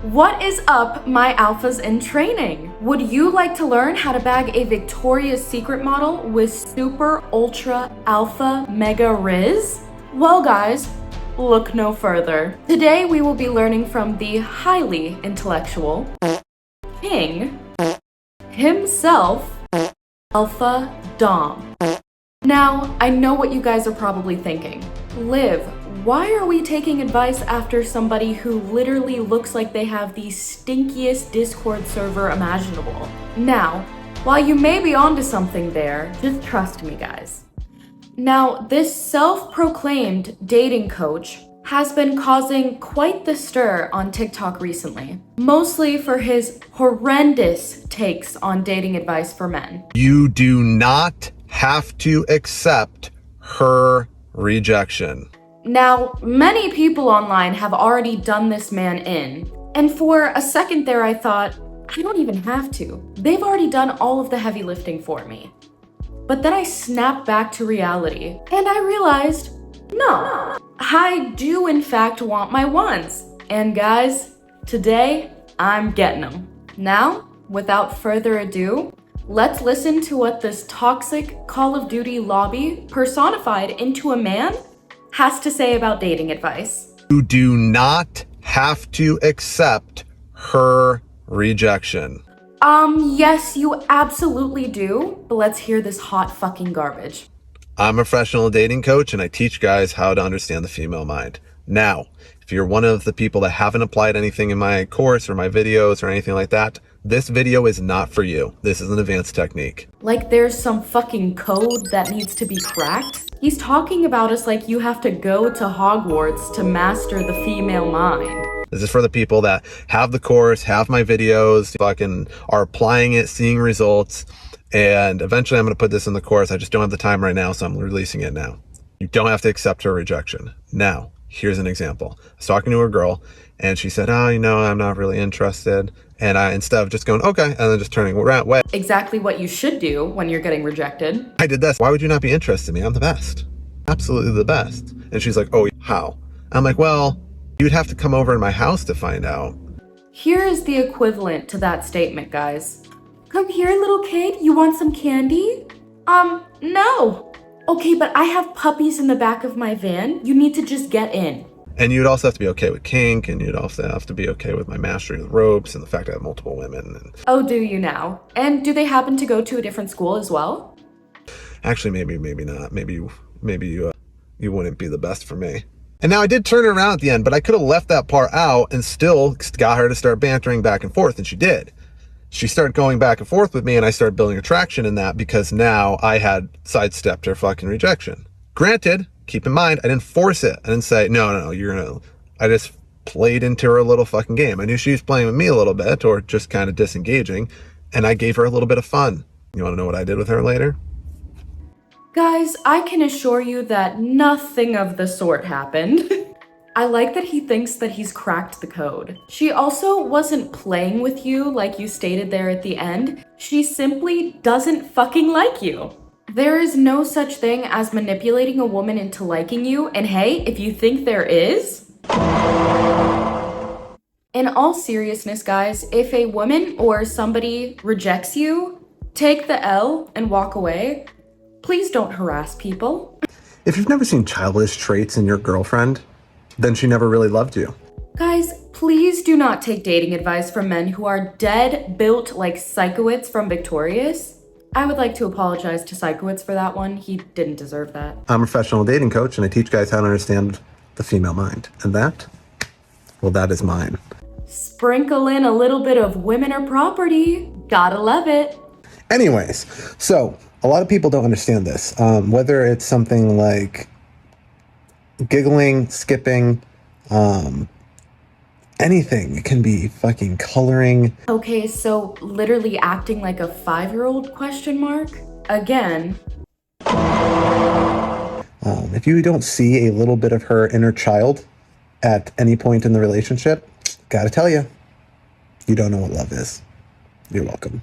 What is up, my alphas in training? Would you like to learn how to bag a Victoria's Secret model with super ultra alpha mega riz? Well guys, look no further. Today we will be learning from the highly intellectual king himself, Alpha Dom. Now, I know what you guys are probably thinking. Liv, why are we taking advice after somebody who literally looks like they have the stinkiest Discord server imaginable? Now, while you may be onto something there, just trust me, guys. Now, this self-proclaimed dating coach has been causing quite the stir on TikTok recently, mostly for his horrendous takes on dating advice for men. You do not have to accept her rejection. Now, many people online have already done this man in, and for a second there I thought, I don't even have to. They've already done all of the heavy lifting for me. But then I snapped back to reality, and I realized, no, I do in fact want my ones. And guys, today, I'm getting them. Now, without further ado, let's listen to what this toxic Call of Duty lobby personified into a man has to say about dating advice. You do not have to accept her rejection. Yes, you absolutely do, but let's hear this hot fucking garbage. I'm a professional dating coach and I teach guys how to understand the female mind. Now, if you're one of the people that haven't applied anything in my course or my videos or anything like that, this video is not for you. This is an advanced technique. Like there's some fucking code that needs to be cracked? He's talking about us like you have to go to Hogwarts to master the female mind. This is for the people that have the course, have my videos, fucking are applying it, seeing results, and eventually I'm going to put this in the course. I just don't have the time right now, so I'm releasing it now. You don't have to accept her rejection. Now, here's an example. I was talking to a girl, and she said, I'm not really interested. And I, instead of just going, okay, and then just turning away. Exactly what you should do when you're getting rejected. I did this. Why would you not be interested in me? I'm the best. Absolutely the best. And she's like, oh, how? I'm like, well, you'd have to come over to my house to find out. Here is the equivalent to that statement, guys. Come here, little kid. You want some candy? No. Okay, but I have puppies in the back of my van. You need to just get in. And you'd also have to be okay with kink, and you'd also have to be okay with my mastery of the ropes and the fact I have multiple women. And oh, do you now? And do they happen to go to a different school as well? actually, maybe not. Maybe you wouldn't be the best for me. And now I did turn her around at the end, but I could have left that part out and still got her to start bantering back and forth, and she did. She started going back and forth with me, and I started building attraction in that because now I had sidestepped her fucking rejection. Granted, keep in mind, I didn't force it. I didn't say, no, you're gonna... I just played into her little fucking game. I knew she was playing with me a little bit, or just kind of disengaging, and I gave her a little bit of fun. You want to know what I did with her later? Guys, I can assure you that nothing of the sort happened. I like that he thinks that he's cracked the code. She also wasn't playing with you like you stated there at the end. She simply doesn't fucking like you. There is no such thing as manipulating a woman into liking you, and hey, if you think there is... In all seriousness, guys, if a woman or somebody rejects you, take the L and walk away. Please don't harass people. If you've never seen childish traits in your girlfriend, then she never really loved you. Guys, please do not take dating advice from men who are dead built like Psychowitz from Victorious. I would like to apologize to Psychowitz for that one. He didn't deserve that. I'm a professional dating coach and I teach guys how to understand the female mind. And that, well, that is mine. Sprinkle in a little bit of women are property. Gotta love it. Anyways, so a lot of people don't understand this. Whether it's something like giggling, skipping, anything. It can be fucking coloring. Okay, so literally acting like a 5-year-old question mark? Again. If you don't see a little bit of her inner child at any point in the relationship, gotta tell you, you don't know what love is. You're welcome.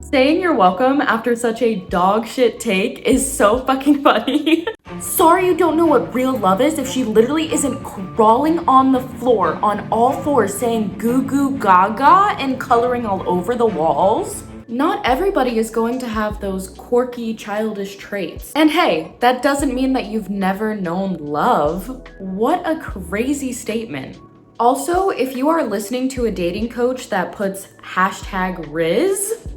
Saying you're welcome after such a dog shit take is so fucking funny. Sorry you don't know what real love is if she literally isn't crawling on the floor on all fours saying goo goo gaga and coloring all over the walls. Not everybody is going to have those quirky, childish traits. And hey, that doesn't mean that you've never known love. What a crazy statement. Also, if you are listening to a dating coach that puts #Riz,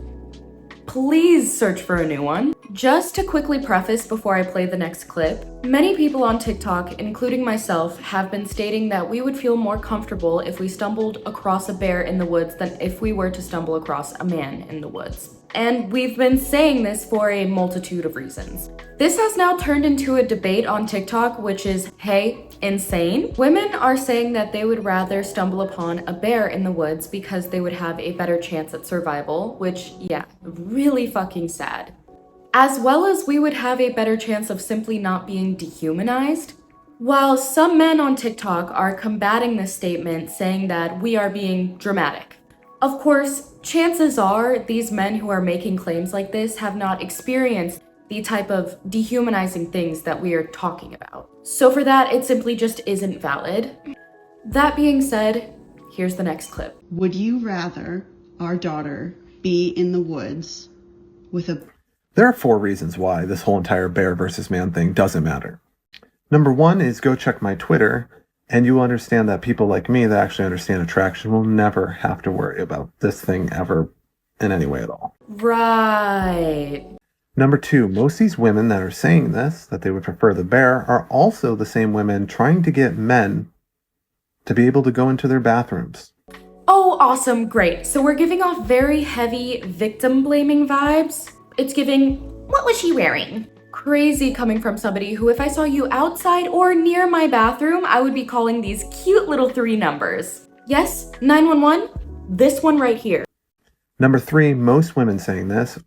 please search for a new one. Just to quickly preface before I play the next clip, many people on TikTok, including myself, have been stating that we would feel more comfortable if we stumbled across a bear in the woods than if we were to stumble across a man in the woods. And we've been saying this for a multitude of reasons. This has now turned into a debate on TikTok, which is, hey, insane. Women are saying that they would rather stumble upon a bear in the woods because they would have a better chance at survival, which, yeah, really fucking sad. As well as we would have a better chance of simply not being dehumanized. While some men on TikTok are combating this statement, saying that we are being dramatic. Of course, chances are these men who are making claims like this have not experienced the type of dehumanizing things that we are talking about. So for that, it simply just isn't valid. That being said, here's the next clip. Would you rather our daughter be in the woods with a... There are 4 reasons why this whole entire bear versus man thing doesn't matter. Number 1 is go check my Twitter, and you will understand that people like me that actually understand attraction will never have to worry about this thing ever in any way at all. Right. Number 2, most of these women that are saying this, that they would prefer the bear, are also the same women trying to get men to be able to go into their bathrooms. Oh, awesome, great. So we're giving off very heavy victim blaming vibes. It's giving, what was she wearing? Crazy coming from somebody who, if I saw you outside or near my bathroom, I would be calling these cute little 3 numbers. Yes, 911, this one right here. Number 3, most women saying this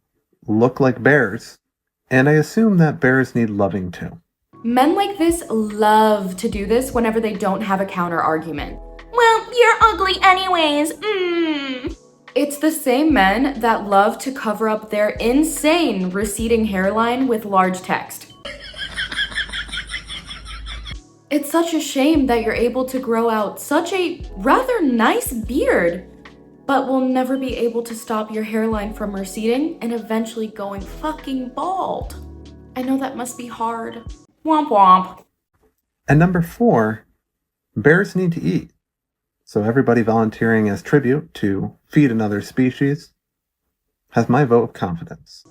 look like bears, and I assume that bears need loving too. Men like this love to do this whenever they don't have a counter argument. Well, you're ugly anyways, It's the same men that love to cover up their insane receding hairline with large text. It's such a shame that you're able to grow out such a rather nice beard, but will never be able to stop your hairline from receding and eventually going fucking bald. I know that must be hard. Womp womp. And number 4, bears need to eat. So everybody volunteering as tribute to feed another species has my vote of confidence.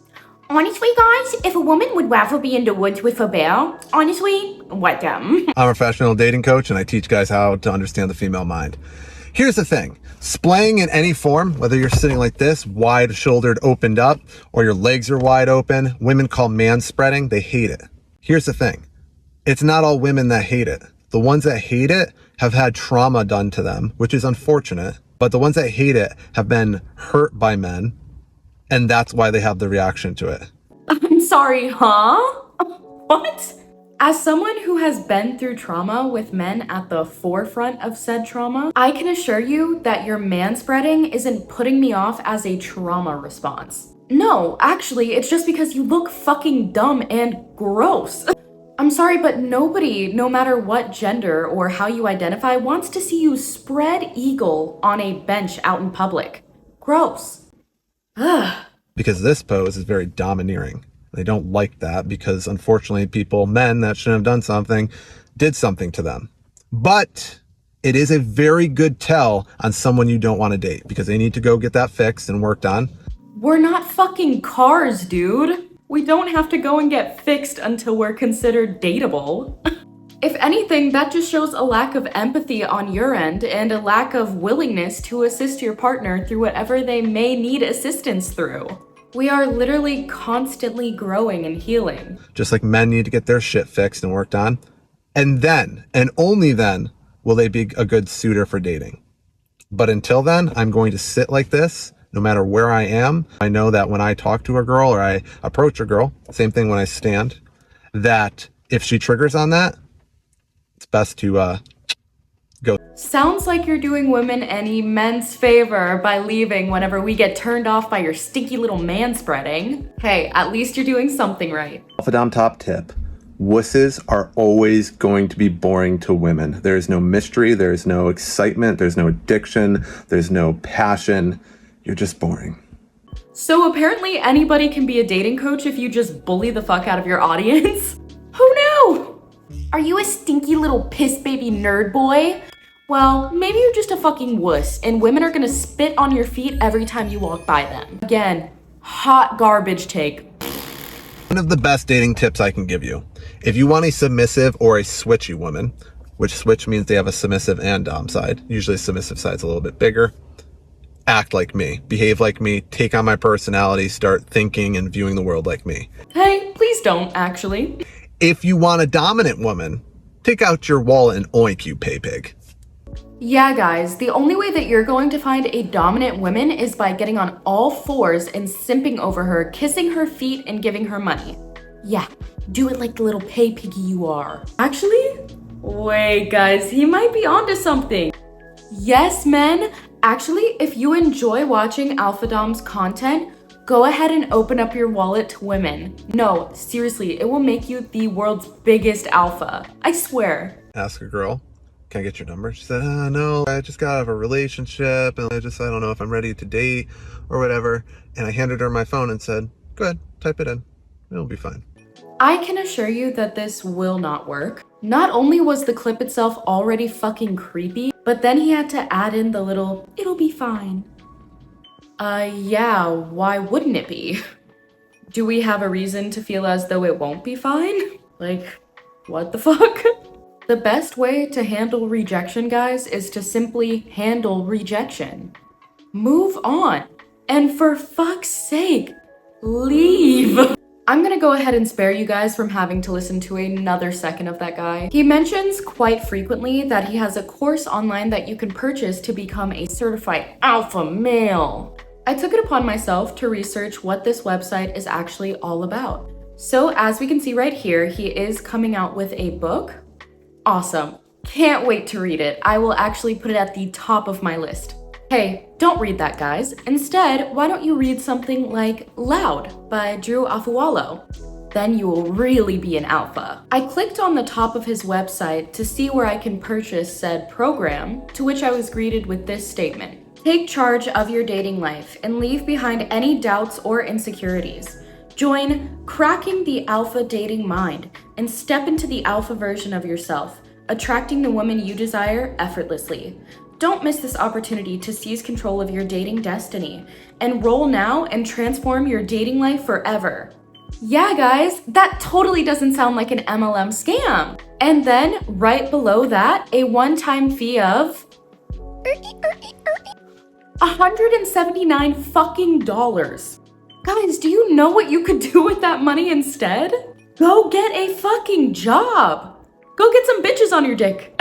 Honestly, guys, if a woman would rather be in the woods with a bear, honestly, what them? I'm a professional dating coach, and I teach guys how to understand the female mind. Here's the thing. Splaying in any form, whether you're sitting like this, wide-shouldered, opened up, or your legs are wide open, women call man-spreading. They hate it. Here's the thing. It's not all women that hate it. The ones that hate it have had trauma done to them, which is unfortunate. But the ones that hate it have been hurt by men, and that's why they have the reaction to it. I'm sorry, huh? What? As someone who has been through trauma with men at the forefront of said trauma, I can assure you that your manspreading isn't putting me off as a trauma response. No, actually, it's just because you look fucking dumb and gross. I'm sorry, but nobody, no matter what gender or how you identify, wants to see you spread eagle on a bench out in public. Gross. Ugh. Because this pose is very domineering. They don't like that because, unfortunately, men that shouldn't have done something, did something to them. But it is a very good tell on someone you don't want to date because they need to go get that fixed and worked on. We're not fucking cars, dude. We don't have to go and get fixed until we're considered dateable. If anything, that just shows a lack of empathy on your end and a lack of willingness to assist your partner through whatever they may need assistance through. We are literally constantly growing and healing. Just like men need to get their shit fixed and worked on. And then, and only then, will they be a good suitor for dating. But until then, I'm going to sit like this. No matter where I am, I know that when I talk to a girl or I approach a girl, same thing when I stand, that if she triggers on that, it's best to go. Sounds like you're doing women an immense favor by leaving whenever we get turned off by your stinky little manspreading. Hey, at least you're doing something right. Alpha Dom top tip. Wusses are always going to be boring to women. There is no mystery. There is no excitement. There's no addiction. There's no passion. You're just boring. So apparently anybody can be a dating coach if you just bully the fuck out of your audience? Who knew? Are you a stinky little piss baby nerd boy? Well, maybe you're just a fucking wuss and women are gonna spit on your feet every time you walk by them. Again, hot garbage take. One of the best dating tips I can give you. If you want a submissive or a switchy woman, which switch means they have a submissive and dom side, usually a submissive side's a little bit bigger, act like me, behave like me, take on my personality, start thinking and viewing the world like me. Hey, please don't, actually. If you want a dominant woman, take out your wallet and oink, you pay pig. Yeah, guys, the only way that you're going to find a dominant woman is by getting on all fours and simping over her, kissing her feet, and giving her money. Yeah, do it like the little pay piggy you are. Actually, wait, guys, he might be onto something. Yes, men. Actually, if you enjoy watching Alpha Dom's content, go ahead and open up your wallet to women. No, seriously, it will make you the world's biggest alpha. I swear. Ask a girl, can I get your number? She said, no, I just got out of a relationship and I don't know if I'm ready to date or whatever. And I handed her my phone and said, go ahead, type it in. It'll be fine. I can assure you that this will not work. Not only was the clip itself already fucking creepy, but then he had to add in the little, it'll be fine. Yeah, why wouldn't it be? Do we have a reason to feel as though it won't be fine? Like, what the fuck? The best way to handle rejection, guys, is to simply handle rejection. Move on. And for fuck's sake, leave. I'm gonna go ahead and spare you guys from having to listen to another second of that guy. He mentions quite frequently that he has a course online that you can purchase to become a certified alpha male. I took it upon myself to research what this website is actually all about. So as we can see right here, he is coming out with a book. Awesome. Can't wait to read it. I will actually put it at the top of my list. Hey, don't read that, guys. Instead, why don't you read something like Loud by Drew Afualo? Then you will really be an alpha. I clicked on the top of his website to see where I can purchase said program, to which I was greeted with this statement. Take charge of your dating life and leave behind any doubts or insecurities. Join Cracking the Alpha Dating Mind and step into the alpha version of yourself, attracting the woman you desire effortlessly. Don't miss this opportunity to seize control of your dating destiny. Enroll now and transform your dating life forever. Yeah, guys, that totally doesn't sound like an MLM scam. And then right below that, a one-time fee of $179 fucking dollars. Guys, do you know what you could do with that money instead? Go get a fucking job. Go get some bitches on your dick.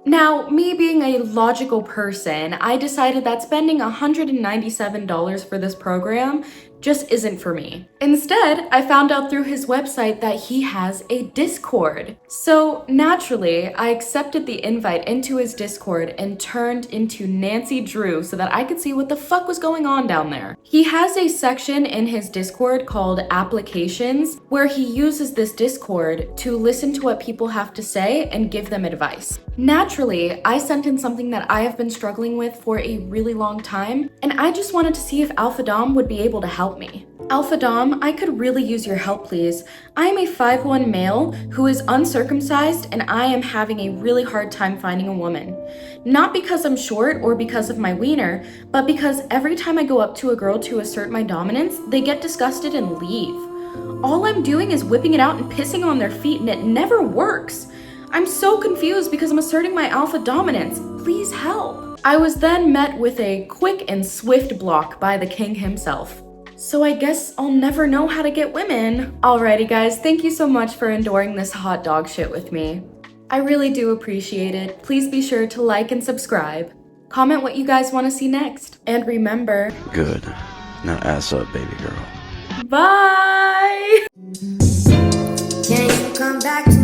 Now, me being a logical person, I decided that spending $197 for this program just isn't for me. Instead, I found out through his website that he has a Discord. So naturally, I accepted the invite into his Discord and turned into Nancy Drew so that I could see what the fuck was going on down there. He has a section in his Discord called Applications, where he uses this Discord to listen to what people have to say and give them advice. Naturally, I sent in something that I have been struggling with for a really long time, and I just wanted to see if Alpha Dom would be able to help me. Alpha Dom, I could really use your help, please. I am a 5'1" male who is uncircumcised, and I am having a really hard time finding a woman. Not because I'm short or because of my wiener, but because every time I go up to a girl to assert my dominance, they get disgusted and leave. All I'm doing is whipping it out and pissing on their feet, and it never works. I'm so confused because I'm asserting my alpha dominance. Please help. I was then met with a quick and swift block by the king himself. So I guess I'll never know how to get women. Alrighty guys, thank you so much for enduring this hot dog shit with me. I really do appreciate it. Please be sure to like and subscribe. Comment what you guys want to see next. And remember... Good. Now ass up, baby girl. Bye! Can you come back to